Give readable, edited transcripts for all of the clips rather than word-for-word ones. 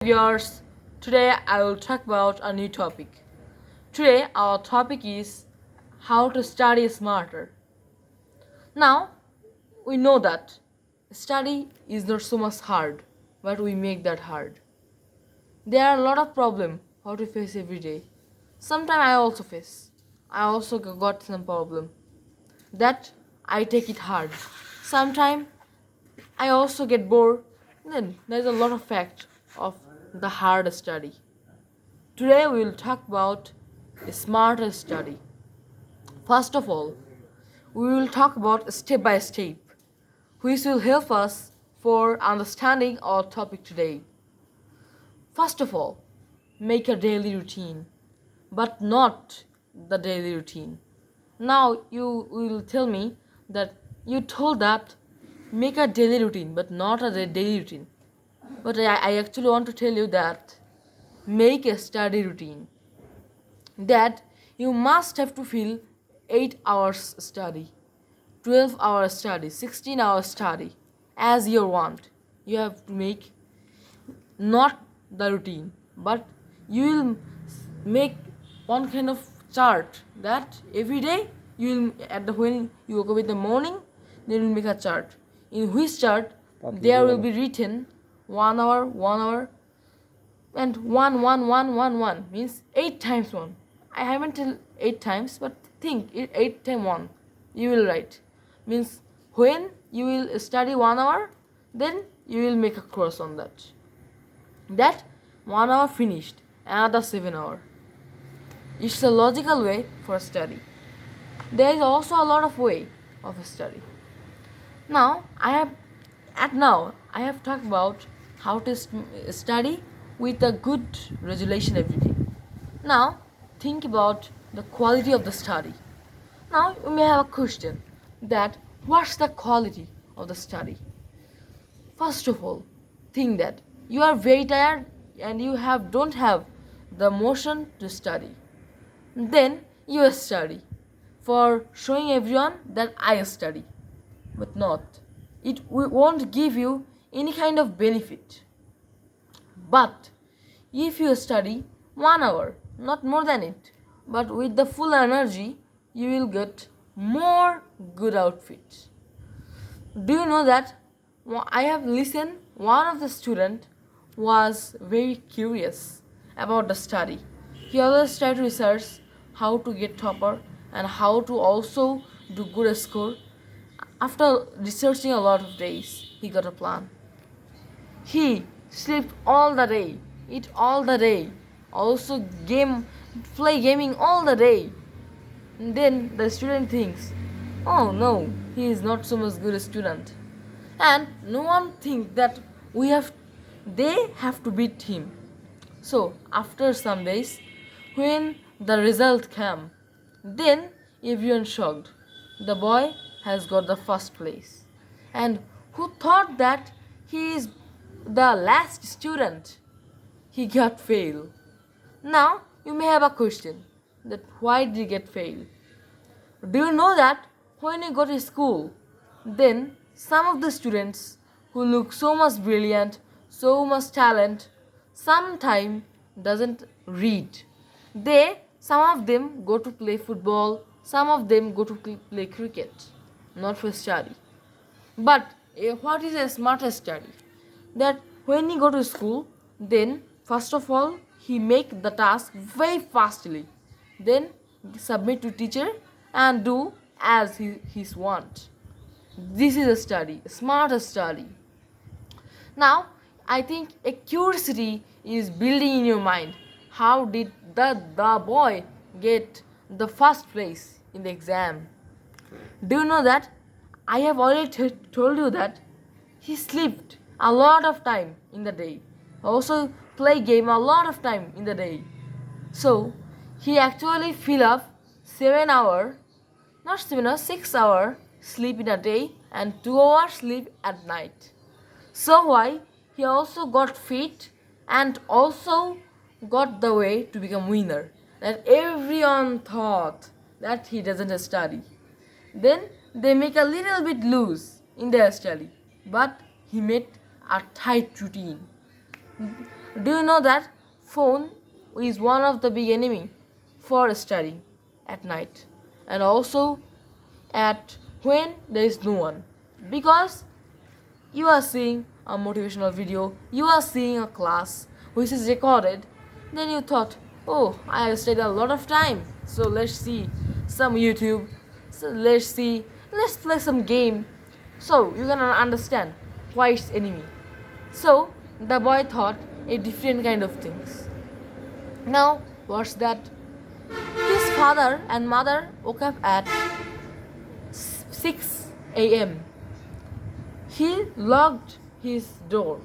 Viewers, today I will talk about a new topic. Today our topic is how to study smarter. Now, we know that study is not so much hard, but we make that hard. There are a lot of problems how to face every day. Sometimes I also face. I also got some problem that I take it hard. Sometimes I also get bored. Then there's a lot of fact of the hard study. Today we will talk about a smarter study. First of all, we will talk about step by step, which will help us for understanding our topic today. First of all, make a daily routine, but not the daily routine. Now you will tell me that you told that make a daily routine, but not a daily routine. But I actually want to tell you that make a study routine. That you must have to fill 8 hours study, 12 hours study, 16 hours study as you want. You have to make not the routine, but you will make one kind of chart that every day you will when you wake up in the morning, then you will make a chart. In which chart there will be written 1 hour, 1 hour, and 1 1 1 1 1 means 8 times 1. I haven't tell 8 times, but think 8 times 1. You will write means when you will study 1 hour, then you will make a cross on that. That 1 hour finished, another 7 hour. It's a logical way for study. There is also a lot of way of study. Now I have talked about how to study with a good resolution every day. Now think about the quality of the study. Now you may have a question that what's the quality of the study? First of all, think that you are very tired and you don't have the motion to study. Then you study for showing everyone that I study, but not. It won't give you any kind of benefit. But if you study 1 hour, not more than it, but with the full energy, you will get more good outfits. Do you know that I have listened one of the student was very curious about the study. He always tried to research how to get topper and how to also do good score. After researching a lot of days, he got a plan. He slept all the day, eat all the day, also play gaming all the day. And then the student thinks, oh no, he is not so much good a student. And no one thinks that they have to beat him. So after some days, when the result came, then everyone shocked. The boy has got the first place. And who thought that he is the last student? He got fail. Now you may have a question that why did he get fail? Do you know that when you go to school, then some of the students who look so much brilliant, so much talent, sometime doesn't read. Some of them go to play football, some of them go to play cricket, not for study. But what is a smarter study? That when he go to school, then first of all he make the task very fastly, then submit to teacher and do as his want. This is a study, a smarter study. Now I think a curiosity is building in your mind. How did the boy get the first place in the exam? Do you know that I have already told you that he slept a lot of time in the day. Also play game a lot of time in the day. So he actually fill up 7 hour, not 7 hours, 6 hour sleep in a day and 2 hours sleep at night. So why he also got fit and also got the way to become winner. That everyone thought that he doesn't study. Then they make a little bit loose in their study, but he made a tight routine. Do you know that phone is one of the big enemy for study at night and also at when there is no one, because you are seeing a motivational video, you are seeing a class which is recorded, then you thought, oh, I have stayed a lot of time, so let's see some YouTube, so let's play some game, so you can understand why it's enemy. So the boy thought a different kind of things. Now what's that? His father and mother woke up at 6 a.m. He locked his door,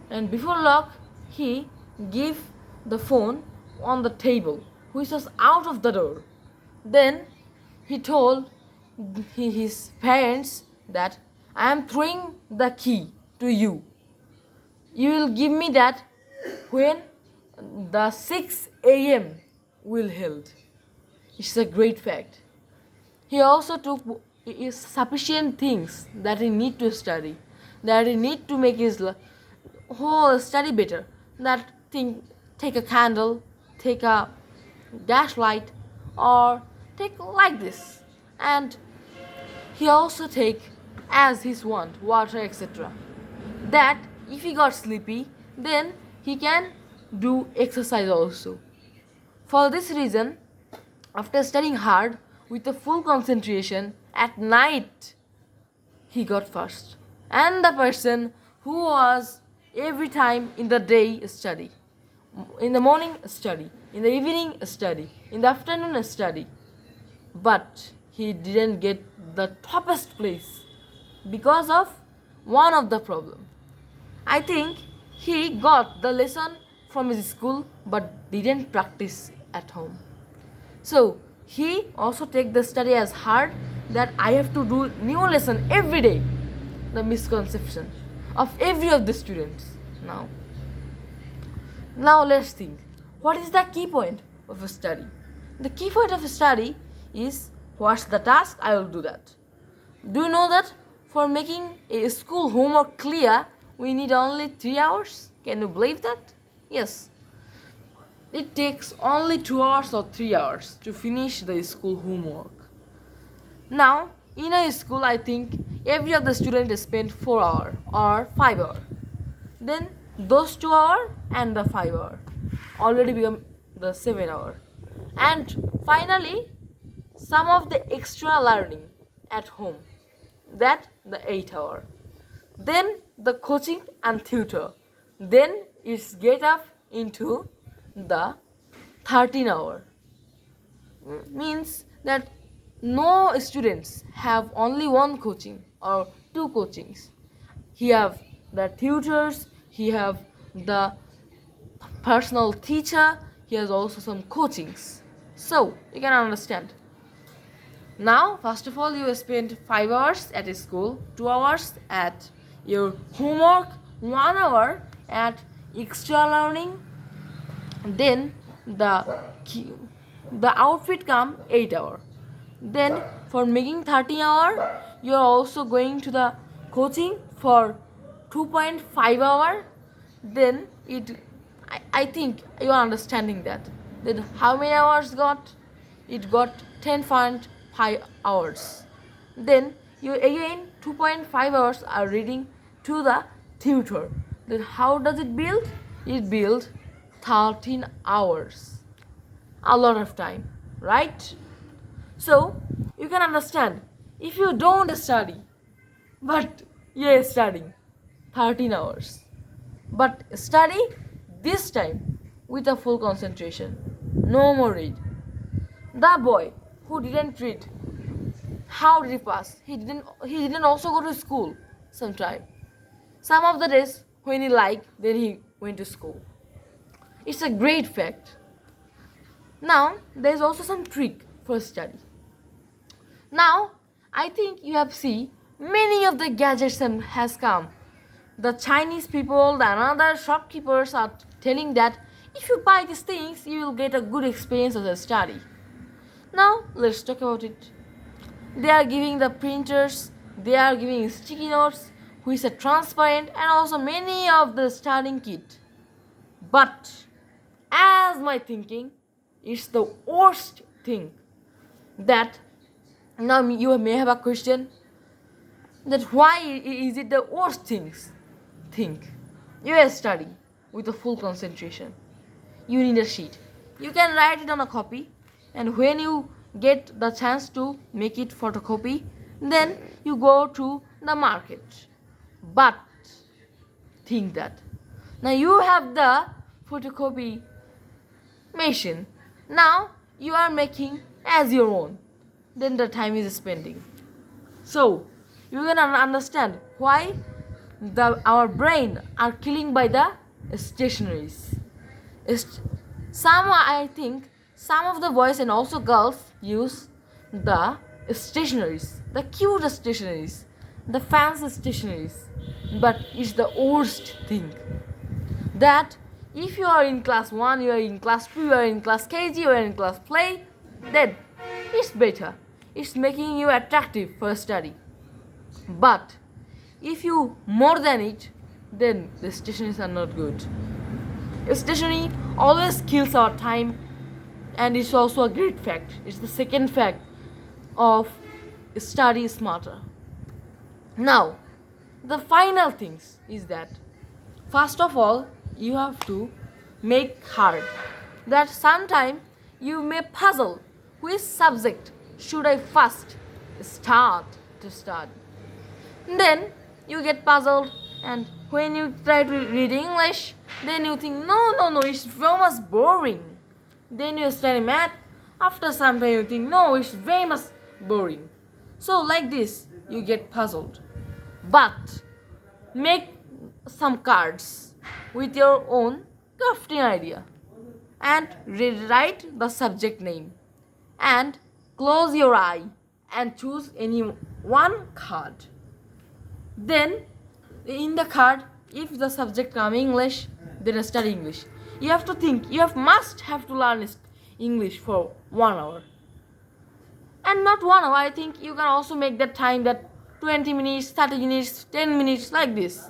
and before lock, he gave the phone on the table, which was out of the door. Then he told his parents that I am throwing the key to you. You will give me that when the 6 a.m. will held. It's a great fact. He also took sufficient things that he need to study, that he need to make his whole study better. That thing, take a candle, take a flashlight, or take like this, and he also take as his want water, etc. That if he got sleepy, then he can do exercise also. For this reason, after studying hard with a full concentration at night, he got first. And the person who was every time in the day study, in the morning study, in the evening study, in the afternoon study, but he didn't get the toppest place because of one of the problem. I think he got the lesson from his school but didn't practice at home. So he also take the study as hard that I have to do new lesson every day. The misconception of every of the students now. Now let's think. What is the key point of a study? The key point of a study is what's the task, I will do that. Do you know that for making a school homework clear, we need only 3 hours? Can you believe that? Yes. It takes only 2 hours or 3 hours to finish the school homework. Now, in a school, I think every of the students spend 4 hours or 5 hours. Then those 2 hours and the 5 hours already become the 7 hours. And finally, some of the extra learning at home, that the 8 hours. Then the coaching and tutor. Then it's get up into the 13 hour. Means that no students have only one coaching or two coachings. He have the tutors, he have the personal teacher, he has also some coachings. So you can understand. Now, first of all, you spend 5 hours at school, 2 hours at your homework, 1 hour at extra learning. Then the outfit come 8 hour. Then for making 30 hour, you are also going to the coaching for 2.5 hour. Then I think you are understanding that. Then how many hours got? It got 10.5 hours. Then you again 2.5 hours are reading to the tutor. Then how does it build? It builds 13 hours. A lot of time, right? So you can understand, if you don't study, but you're studying 13 hours, but study this time with a full concentration, no more read. The boy who didn't read, how did he pass? He didn't also go to school sometime. Some of the days when he liked, then he went to school. It's a great fact. Now there is also some trick for study. Now I think you have seen many of the gadgets has come. The Chinese people, the another shopkeepers are telling that if you buy these things, you will get a good experience as a study. Now let's talk about it. They are giving the printers, they are giving sticky notes, which are transparent, and also many of the studying kit. But as my thinking, it's the worst thing that now you may have a question that why is it the worst things? Think. You are studying with a full concentration. You need a sheet. You can write it on a copy, and when you get the chance to make it photocopy, then you go to the market. But think that now you have the photocopy machine. Now you are making as your own. Then the time is spending. So you can understand why our brain are killing by the stationaries. I think some of the boys and also girls use the stationaries, the cute stationaries, the fancy stationaries. But it's the worst thing that if you are in class 1, you are in class 2, you are in class KG, you are in class play, then it's better. It's making you attractive for study. But if you more than it, then the stationaries are not good. Stationery always kills our time, and it's also a great fact. It's the second fact of study smarter. Now, the final things is that first of all, you have to make hard. That sometime you may puzzle which subject should I first start to study. Then you get puzzled, and when you try to read English, then you think no, it's very much boring. Then you study math. After some time you think no, it's very much boring. So like this you get puzzled. But make some cards with your own crafting idea and rewrite the subject name and close your eye and choose any one card. Then in the card, if the subject come English, then study English. You have to think, must have to learn English for 1 hour. And not 1 hour, I think you can also make that time that 20 minutes, 30 minutes, 10 minutes like this.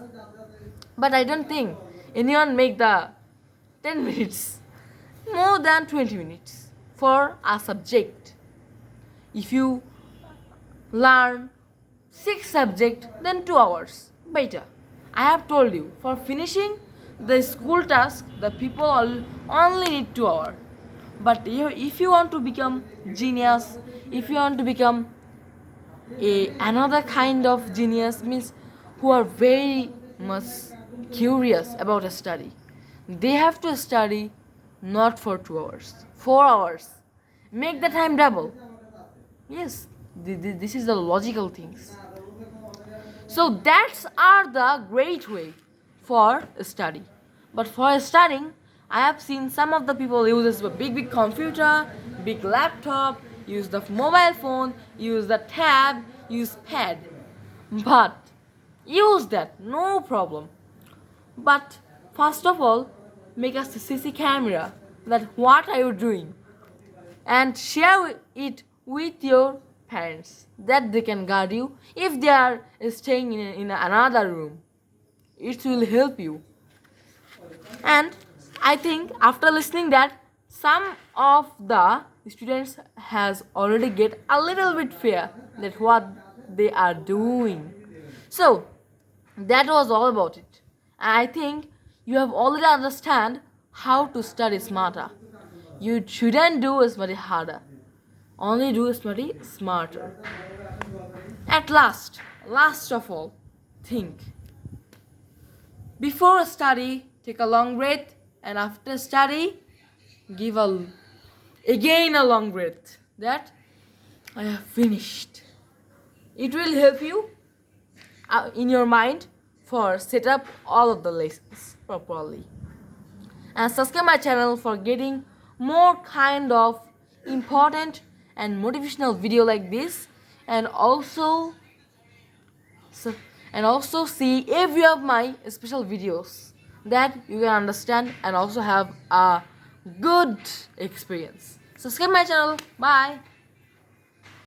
But I don't think anyone make the 10 minutes, more than 20 minutes for a subject. If you learn 6 subjects, then 2 hours. Better. I have told you, for finishing the school task, the people only need 2 hours. But if you want to become genius, if you want to become another kind of genius, means who are very much curious about a study, they have to study not for 2 hours, 4 hours. Make the time double. Yes, this is the logical things. So that's are the great way for study. But for studying, I have seen some of the people uses a big computer, big laptop, use the mobile phone, use the tab, use pad. But use that, no problem. But first of all, make a CC camera that what are you doing, and share it with your parents that they can guard you if they are staying in another room. It will help you. And I think after listening that, some of the students has already get a little bit fear that what they are doing. So that was all about it. I think you have already understand how to study smarter. You shouldn't do study harder. Only do study smarter. At last of all, think. Before study, take a long breath, and after study, give again a long breath. That I have finished. It will help you in your mind for set up all of the lessons properly. And subscribe my channel for getting more kind of important and motivational video like this, and also see every of my special videos that you can understand and also have a good experience. Subscribe my channel. Bye.